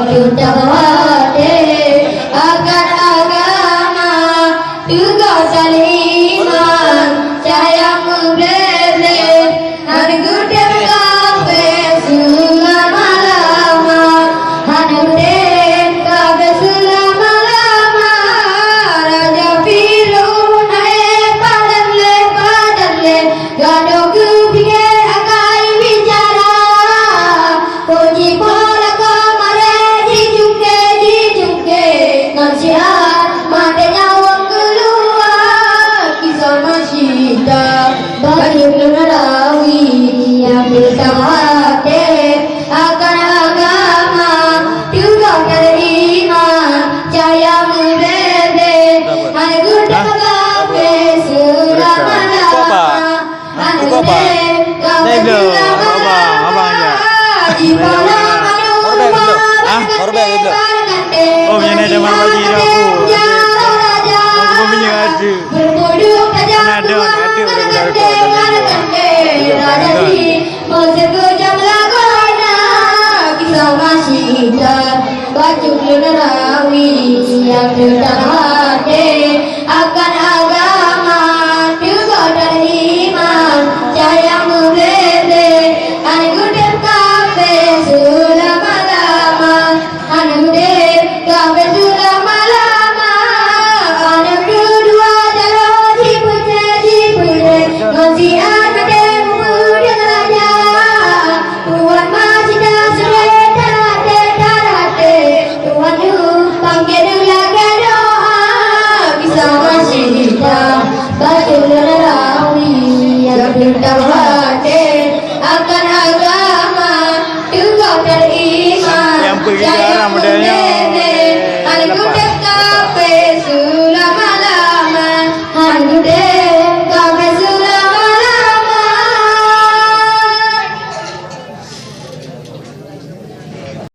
yang terhati akan agama tugasan iman cahaya membeleh hangutem kafe selama-lama hangutem kafe selama-lama Raja Fir'aun padam le gado kubiye akan bicara puji pola kamare dijuke nasihat matanya wong keluar kisah masyita bagi penerawi yang bertawate akan agama juga beriman cahaya membebe hangutem kafe selama-lama hangutem kafe selama-lama di malam Korban dulu. Oh, yang ada mana bagi aku. Aku punya ada. Ada kisah masyita baju nerawi yang terhati akan agama juga dari iman cahaya membeleh hangutem kafe selama-lama hangutem kafe selama-lama anak kedua jalan cipute masih ada kemudian raja Tuhan masih tak terhati Tuhan panggil lagi doa kisah masyita baju nerawi yang terhati akan agama juga beriman yang pergi